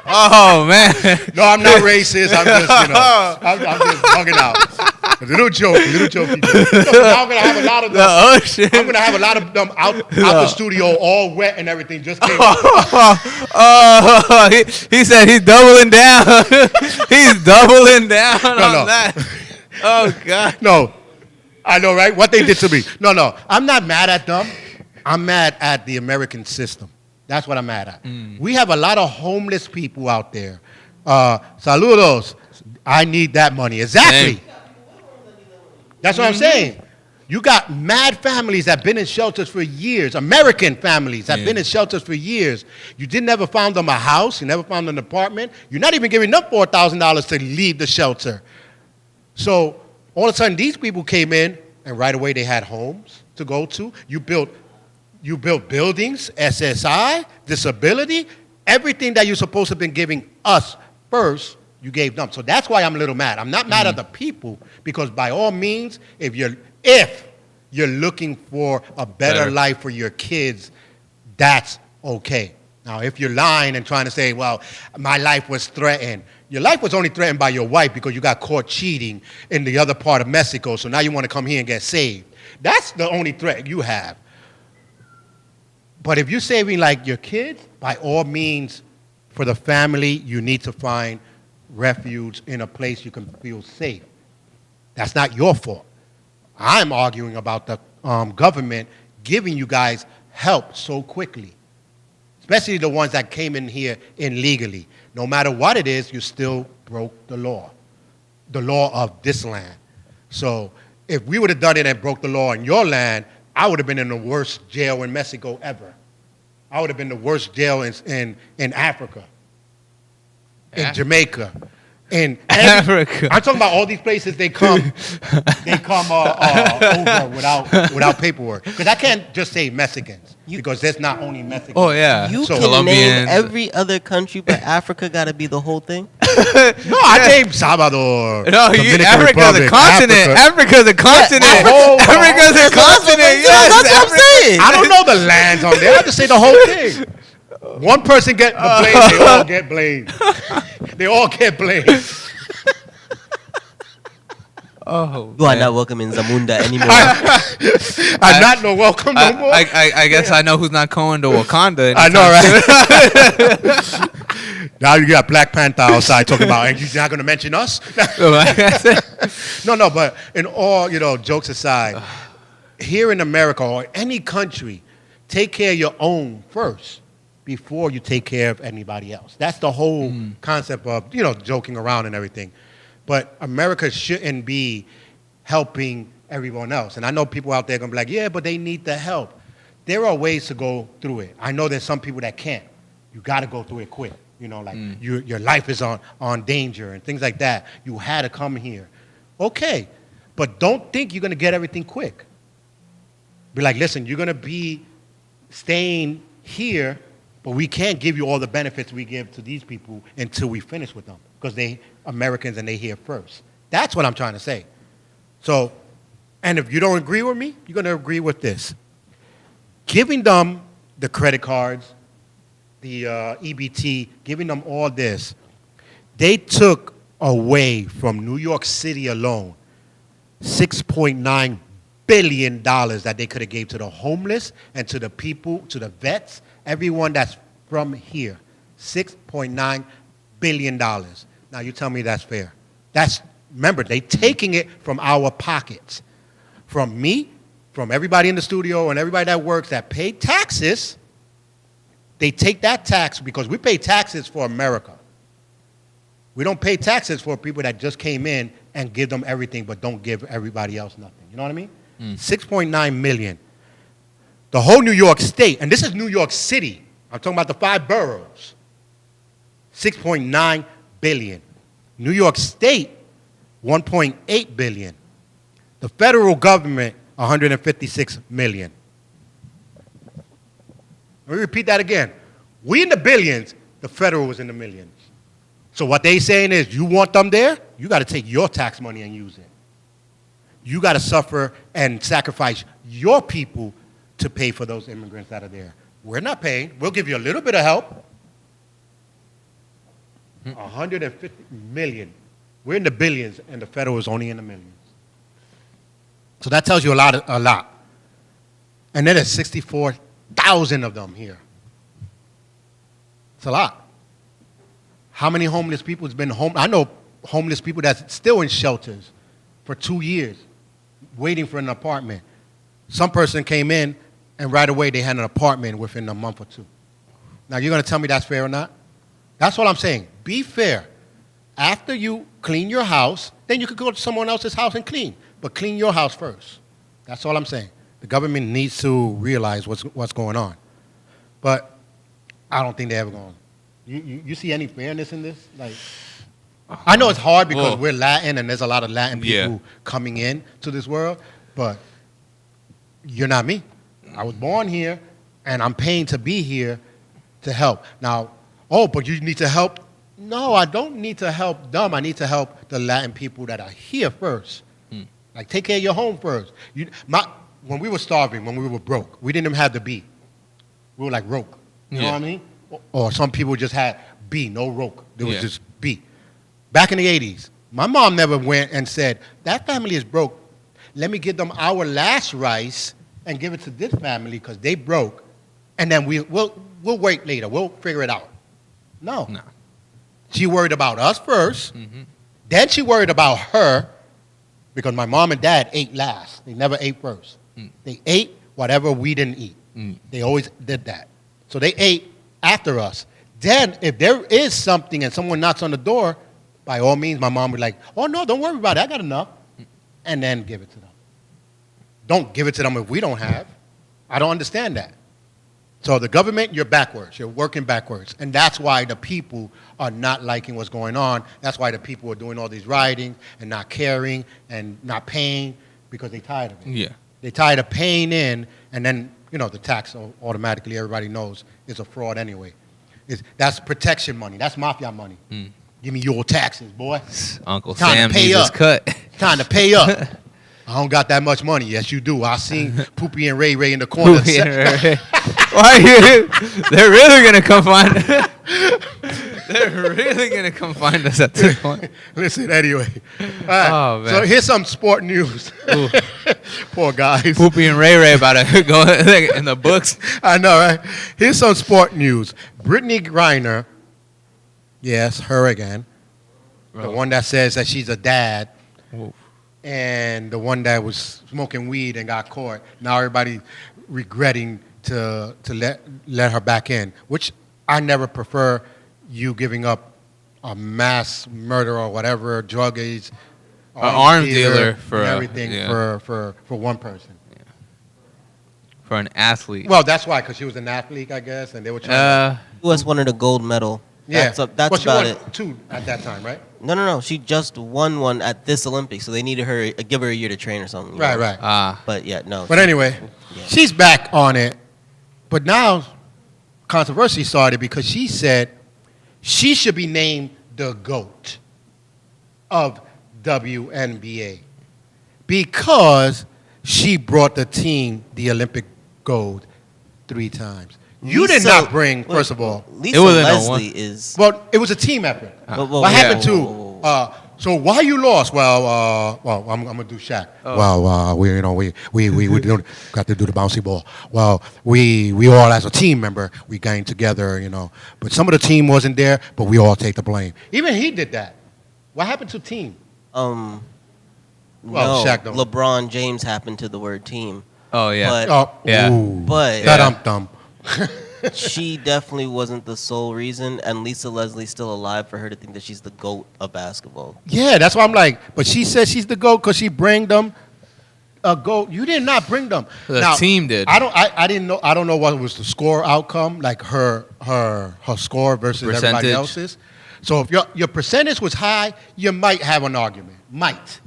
Oh man. No, I'm not racist. I'm just, I'm just bugging out. A little joke. Now I'm gonna have a lot of them. The ocean. I'm gonna have a lot of them out the studio, all wet and everything. Just came. He said he's doubling down. He's doubling down on that. Oh God. No. I know, right? What they did to me. No. I'm not mad at them. I'm mad at the American system. That's what I'm mad at. We have a lot of homeless people out there. Saludos. I need that money. Exactly. That's what I'm saying. You got mad families that been in shelters for years. American families that been in shelters for years. You never found them a house. You never found an apartment. You're not even giving them $4,000 to leave the shelter. So all of a sudden, these people came in, and right away they had homes to go to. You built buildings, SSI, disability, everything that you're supposed to have been giving us first, you gave them. So that's why I'm a little mad. I'm not mad at the people, because by all means, if you're looking for a better life for your kids, that's okay. Now, if you're lying and trying to say, well, my life was threatened, your life was only threatened by your wife because you got caught cheating in the other part of Mexico, so now you want to come here and get saved. That's the only threat you have. But if you're saving like your kids, by all means, for the family, you need to find refuge in a place you can feel safe. That's not your fault. I'm arguing about the government giving you guys help so quickly, especially the ones that came in here illegally. No matter what it is, you still broke the law of this land. So if we would have done it and broke the law in your land, I would have been in the worst jail in Mexico ever. I would have been the worst jail in Africa, in Jamaica, in Africa. I'm talking about all these places they come over without paperwork. Because I can't just say Mexicans, because there's not only Mexicans. Oh, yeah. You So- can name Colombians. every other country, but Africa got to be the whole thing. No, I named Salvador. No, Dominican Africa's a Republic, continent. Africa's a continent. Africa- Africa's a continent. Yes, That's what I'm saying. I don't know the lands on there. I just say the whole thing. One person get the blame, they all get blamed. They all get blamed. Oh, You are man. not welcome in Zamunda anymore. I'm not no welcome no more. I guess I know who's not going to Wakanda. I know, right? Now you got Black Panther outside talking about, and you're not going to mention us? No, but in all, jokes aside, here in America or any country, take care of your own first before you take care of anybody else. That's the whole concept of, joking around and everything. But America shouldn't be helping everyone else. And I know people out there are going to be like, yeah, but they need the help. There are ways to go through it. I know there's some people that can't. You got to go through it quick. Your life is on danger and things like that. You had to come here. Okay, but don't think you're going to get everything quick. Be like, listen, you're going to be staying here, but we can't give you all the benefits we give to these people until we finish with them, because they Americans and they here first. That's what I'm trying to say. So, and if you don't agree with me, you're going to agree with this. Giving them the credit cards, the EBT, giving them all this, they took away from New York City alone $6.9 billion that they could have gave to the homeless and to the people, to the vets, everyone that's from here. $6.9 billion. Now you tell me that's fair. Remember, they taking it from our pockets. From me, from everybody in the studio and everybody that works that pay taxes. They take that tax, because we pay taxes for America. We don't pay taxes for people that just came in and give them everything but don't give everybody else nothing. You know what I mean? 6.9 million. The whole New York State, and this is New York City. I'm talking about the 5 boroughs. 6.9 billion. New York State, 1.8 billion. The federal government, 156 million. Let me repeat that again. We in the billions, the federal was in the millions. So what they saying is, you want them there, you got to take your tax money and use it. You got to suffer and sacrifice your people to pay for those immigrants that are there. We're not paying. We'll give you a little bit of help. 150 million. We're in the billions, and the federal is only in the millions. So that tells you a lot. And then there's 64,000 of them here. It's a lot. How many homeless people has been home? I know homeless people that's still in shelters for 2 years, waiting for an apartment. Some person came in, and right away they had an apartment within a month or two. Now, you're going to tell me that's fair or not? That's what I'm saying. Be fair. After you clean your house, then you could go to someone else's house and clean. but clean your house first. That's all I'm saying. The government needs to realize what's going on. But I don't think they're ever going. You see any fairness in this? Like, I know it's hard because we're Latin and there's a lot of Latin people coming in to this world, but you're not me. I was born here, and I'm paying to be here to help. Now, but you need to help. No, I don't need to help them. I need to help the Latin people that are here first. Like, take care of your home first. When we were starving, when we were broke, we didn't even have the B. We were like roke. You know what I mean? Or some people just had B, no roke. There was just B. Back in the 80s, my mom never went and said, that family is broke. Let me give them our last rice and give it to this family because they broke. And then we'll wait later. We'll figure it out. No. She worried about us first. Then she worried about her because my mom and dad ate last. They never ate first. They ate whatever we didn't eat. They always did that. So they ate after us. Then if there is something and someone knocks on the door, by all means, my mom would like, oh, no, don't worry about it. I got enough. And then give it to them. Don't give it to them if we don't have. I don't understand that. So the government, you're backwards. You're working backwards. And that's why the people are not liking what's going on. That's why the people are doing all these rioting and not caring and not paying because they're tired of it. Yeah. They're tired of paying in, and then, the tax automatically, everybody knows, is a fraud anyway. That's protection money. That's mafia money. Give me your taxes, boy. Uncle Sam needs his cut. Time to pay up. I don't got that much money. Yes, you do. I seen Poopy and Ray Ray in the corner. Why you? They're really gonna come find. They're really gonna come find us at this point. Listen, anyway. All right. Oh, man. So here's some sport news. Poor guys. Poopy and Ray Ray about to go in the books. I know, right? Here's some sport news. Brittany Griner, yes, her again, the one that says that she's a dad, and the one that was smoking weed and got caught. Now everybody regretting to let her back in, which I never prefer you giving up a mass murder or whatever, drug aids, arms dealer for everything for one person. For an athlete. Well, that's why, because she was an athlete, I guess, and they were trying U.S. wanted a gold medal. Yeah. That's she about won it. 2 at that time, right? No. She just won one at this Olympics, so they needed her, give her a year to train or something. Right. But yeah, no. But anyway, she's back on it. But now controversy started because she said she should be named the GOAT of WNBA because she brought the team the Olympic gold 3 times. You did not bring, first of all. Lisa Leslie is. Well, it was a team effort. What happened to? So why you lost? Well, I'm gonna do Shaq. Well, we got to do the bouncy ball. Well, we all as a team member we gang together, But some of the team wasn't there, but we all take the blame. Even he did that. What happened to team? Well, no, Shaq don't. LeBron James happened to the word team. Oh yeah. Dumb. She definitely wasn't the sole reason, and Lisa Leslie's still alive for her to think that she's the GOAT of basketball. Yeah, that's why I'm like, but she says she's the GOAT because she bring them a GOAT. You did not bring them. The team did. I didn't know. I don't know what was the score outcome, like her score versus everybody else's. So if your percentage was high, you might have an argument. Might.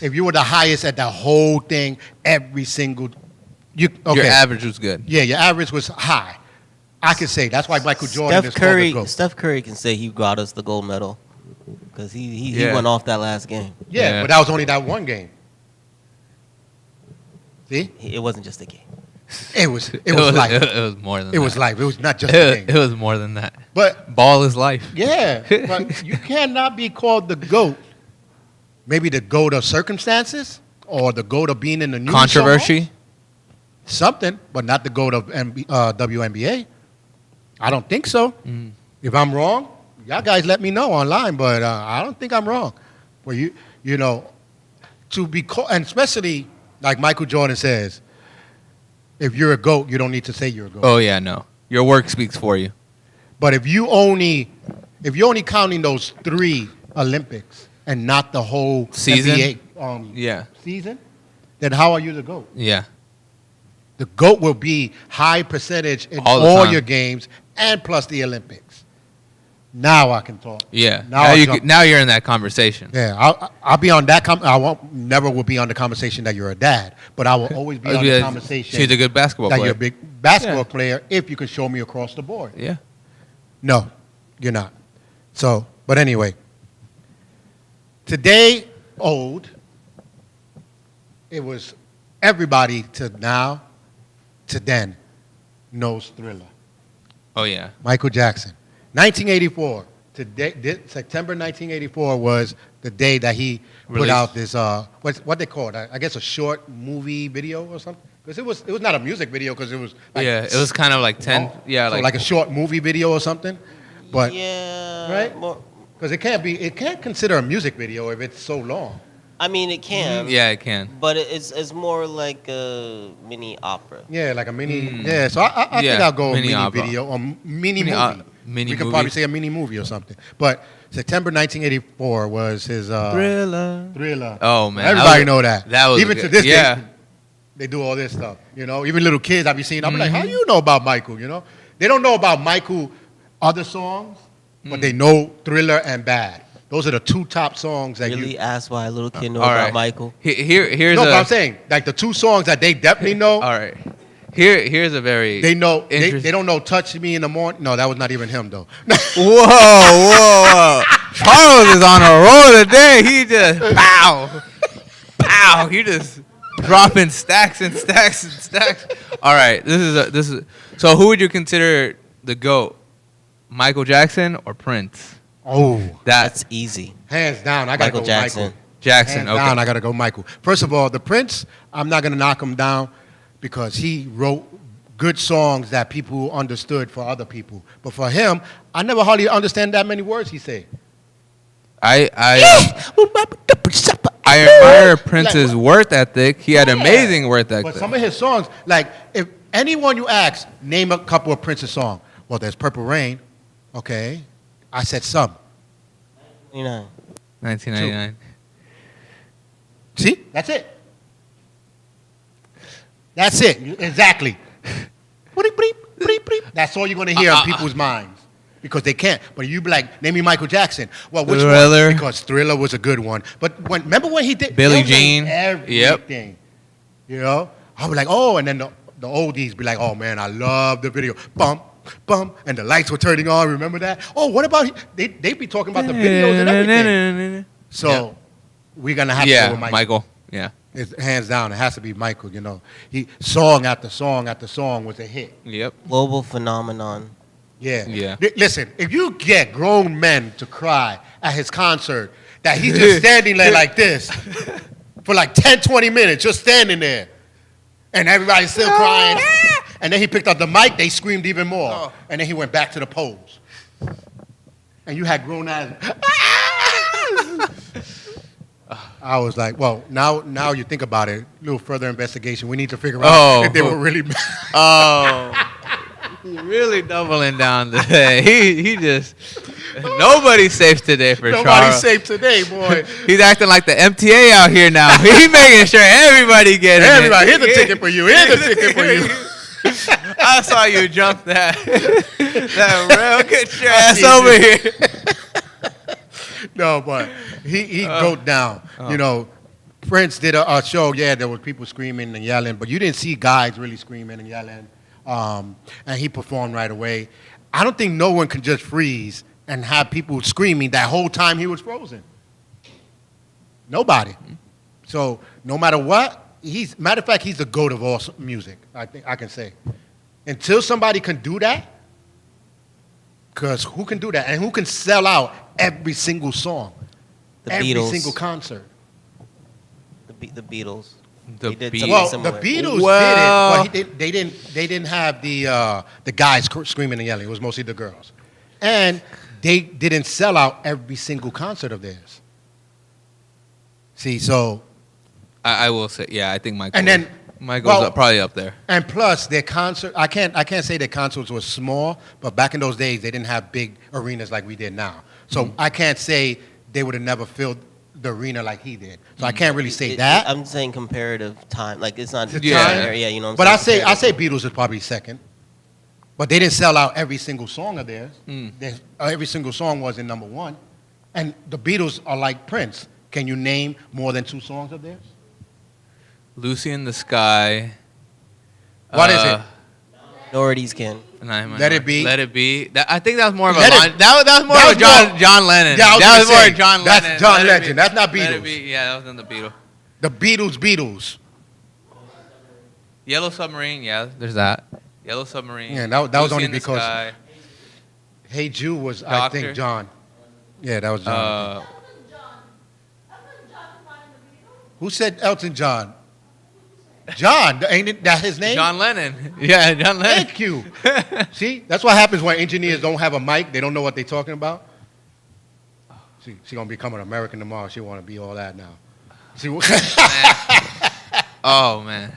If you were the highest at the whole thing, every single. Your average was good. Yeah, your average was high. I could say that's why Michael Jordan is called the GOAT. Steph Curry can say he got us the gold medal because he went off that last game. Yeah, but that was only that one game. See, it wasn't just a game. It was life. It was more than that. It was life. It was not just a game. It was more than that. But ball is life. Yeah, but you cannot be called the GOAT. Maybe the GOAT of circumstances or the GOAT of being in the news. Controversy. Something, but not the GOAT of WNBA. I don't think so. If I'm wrong, y'all guys let me know online, but I don't think I'm wrong. Well, to be called, and especially like Michael Jordan says, if you're a GOAT, you don't need to say you're a GOAT. Oh yeah, no. Your work speaks for you. But if you're only counting those 3 Olympics and not the whole season, NBA, Yeah. season, then how are you the GOAT? Yeah. The GOAT will be high percentage in All the all time. your games and plus the Olympics. Now I can talk. Yeah. Now Now, I'll you jump. now you're in that conversation. Yeah, I'll be on that. I won't never will be on the conversation that you're a dad, but I will always be on the conversation She's a good basketball that player. you're a big basketball Yeah. player if you can show me across the board. Yeah. No, you're not. So, but anyway, today old, it was everybody to now, to then, knows Thriller. Oh yeah. Michael Jackson. 1984. Today, September 1984 was the day that he put Released. out this, what they call it? I guess a short movie video or something. Because it was not a music video because it was like, Yeah. It was kind of like 10. long. Yeah. So like a short movie video or something. But yeah, right? more- because it can't consider a music video if it's so long. I mean, it can. Yeah, it can. But it's more like a mini opera. Yeah, like a mini. Yeah, so I Yeah, think I'll go mini mini opera. video or mini Mini movie. mini we could movie. probably say a mini movie or something. But September 1984 was his Thriller. Thriller. Oh man. Everybody know that. That was even a to good- this yeah. day, they do all this stuff. You know, even little kids I be seeing. I'm like, how you know about Michael? You know, they don't know about Michael other songs, but they know Thriller and Bad. Those are the two top songs that Really you. ask why a little kid knows All about right. Michael. Here's No, but a. I'm saying like the two songs that they definitely know. All right. Here's a very. They know. They Interest- don't know "Touch Me in the Morning." No, that was not even him though. Whoa. Charles is on a roll today. He just pow. He just dropping stacks and stacks and stacks. All right. This is. So who would you consider the GOAT? Michael Jackson or Prince? Oh, That's easy. hands down, I gotta Michael go Jackson. Michael. Jackson. Hands Okay. down, I gotta go Michael. First of all, the Prince, I'm not gonna knock him down because he wrote good songs that people understood for other people. But for him, I never hardly understand that many words he say. I admire Prince's work ethic. He had amazing work ethic. But some of his songs, like if anyone you ask, name a couple of Prince's songs. Well, there's Purple Rain. Okay, I said some. 1999. See, that's it. That's it. Exactly. Bleep, bleep, bleep, bleep. That's all you're gonna hear in people's minds because they can't. But you be like, name me Michael Jackson. Well, which Thriller. one? Because Thriller was a good one. But remember when he did Billie he'll name Jean. everything. You know, I was like, oh, and then the oldies be like, oh man, I love the video. Bump, bump, and the lights were turning on. Remember that? Oh, what about they be talking about the videos and everything. So we're gonna have to go with Michael. Yeah. It's hands down. It has to be Michael. You know, he song after song after song was a hit. Yep. Global phenomenon. Yeah. Yeah. Listen, if you get grown men to cry at his concert, that he's just standing there like this for like 10, 20 minutes, just standing there, and everybody's still crying, and then he picked up the mic, they screamed even more, and then he went back to the pose, and you had grown ass. I was like, well, now you think about it, a little further investigation. We need to figure out if they were really mad. Oh. He's really doubling down today. He just nobody's safe today for Nobody's Charles. safe today, boy. He's acting like the MTA out here now. He's making sure everybody gets it. Everybody, here's a ticket for you. Here's a ticket for you. I saw you jump that rail. Get your ass over here. No, but he broke down. You know, Prince did a show. Yeah, there were people screaming and yelling, but you didn't see guys really screaming and yelling. And he performed right away. I don't think no one can just freeze and have people screaming that whole time he was frozen. Nobody. So no matter what, matter of fact, he's the GOAT of all music. I think I can say. Until somebody can do that, because who can do that and who can sell out every single song, every Beatles. single concert? The Beatles. The They did Beatles. something Well, similar. the Beatles Well- did it, but they didn't have the guys screaming and yelling. It was mostly the girls, and they didn't sell out every single concert of theirs. See, so I will say, yeah, I think Michael. and then Michael's probably up there. And plus, their concert, I can't say their concerts were small, but back in those days, they didn't have big arenas like we did now. So I can't say they would have never filled the arena like he did. So I can't really say that. I'm saying comparative time. Like it's not. Yeah. Yeah, you know. But I say Beatles is probably second. But they didn't sell out every single song of theirs. Every single song wasn't number one. And the Beatles are like Prince. Can you name more than 2 songs of theirs? Lucy in the Sky. What is it? Minorities can. Let It Be. Let It Be. I think that was more of a Let It- line. That was more of a John Lennon. Yeah, that was gonna more say, of John Lennon. That's John Let It Legend. Be. That's not Let Beatles. It Be. Yeah, that was in the Beatles. The Beatles. Yellow Submarine. Yeah, there's that. Yellow Submarine. Yeah, that was Lucy only in the because Sky. Hey Jude was, I Doctor. think, John. Yeah, that was John. Who said Elton John? John, ain't that his name? John Lennon. Yeah, John Lennon. Thank you. See, that's what happens when engineers don't have a mic. They don't know what they're talking about. She's going to become an American tomorrow. She want to be all that now. See, Oh man,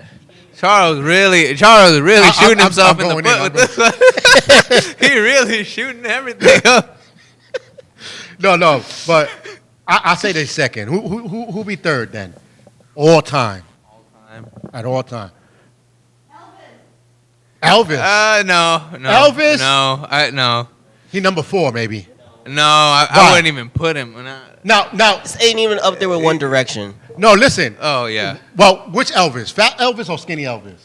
Charles really shooting himself in the foot with this one. He really shooting everything up. No, but I say they second. Who be third then? All time. At all time. Elvis. No. Elvis? No. He number 4 maybe. No, I wouldn't even put him. Now. This ain't even up there with One Direction. No, listen. Oh yeah. Well, which Elvis? Fat Elvis or skinny Elvis?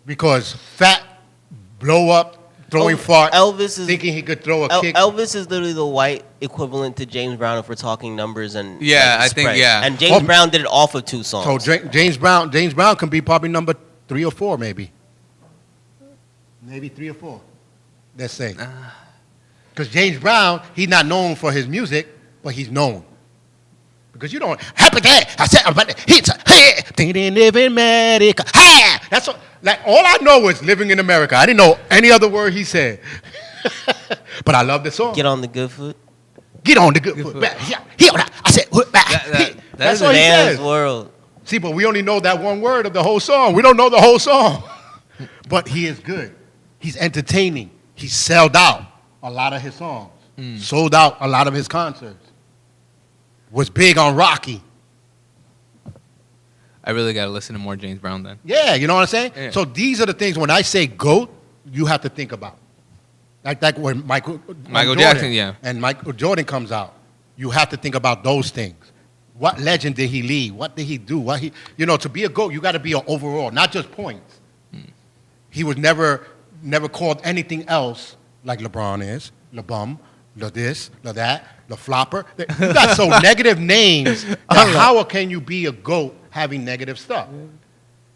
Because fat, blow up, throwing fart, Elvis is thinking he could throw a kick. Elvis is literally the white equivalent to James Brown if we're talking numbers and Yeah, like, I think, spread. yeah. And James Brown did it off of 2 songs. So James Brown can be probably number 3 or 4 maybe. Maybe 3 or 4. Let's say. Because James Brown, he's not known for his music, but he's known. Because you don't happen that I said about he's hey, think they live in America. Hey! That's all I know is living in America. I didn't know any other word he said. But I love the song. Get on the good foot. Get on the good foot. I said that's what he Man's says. world. See, but we only know that one word of the whole song. We don't know the whole song. But he is good. He's entertaining. He sold out a lot of his songs. Sold out a lot of his concerts. Was big on Rocky. I really got to listen to more James Brown then. Yeah, you know what I'm saying? Yeah. So these are the things when I say GOAT, you have to think about. Like when Michael Jordan, Jackson, yeah. And Michael Jordan comes out, you have to think about those things. What legend did he leave? What did he do? To be a GOAT, you got to be an overall, not just points. He was never called anything else like LeBron is, LeBum, the this, the that, the flopper. You got so negative names that how can you be a GOAT having negative stuff?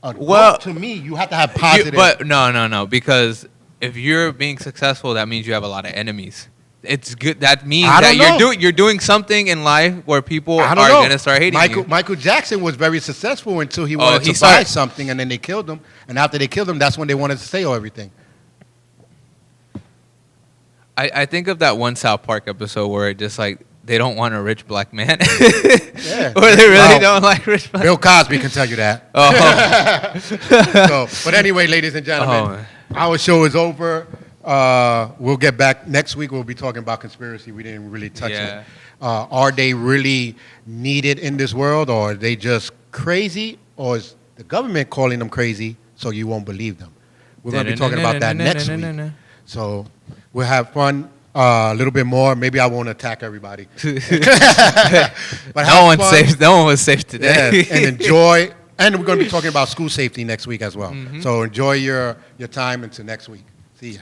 Well, to me, you have to have positive. But no, because if you're being successful, that means you have a lot of enemies. It's good. That means that you're doing something in life where people are going to start hating you. Michael Jackson was very successful until he wanted to buy something, and then they killed him. And after they killed him, that's when they wanted to say everything. I think of that one South Park episode where it just like they don't want a rich black man. Yeah. Or they really don't like rich black Bill Cosby can tell you that. Oh. But anyway, ladies and gentlemen, our show is over. We'll get back next week. We'll be talking about conspiracy. We didn't really touch it. Are they really needed in this world, or are they just crazy, or is the government calling them crazy so you won't believe them? We're going to be talking about that next week. So we'll have fun a little bit more. Maybe I won't attack everybody. But no one was safe today. Yes, and enjoy. And we're going to be talking about school safety next week as well. So enjoy your time until next week. See ya.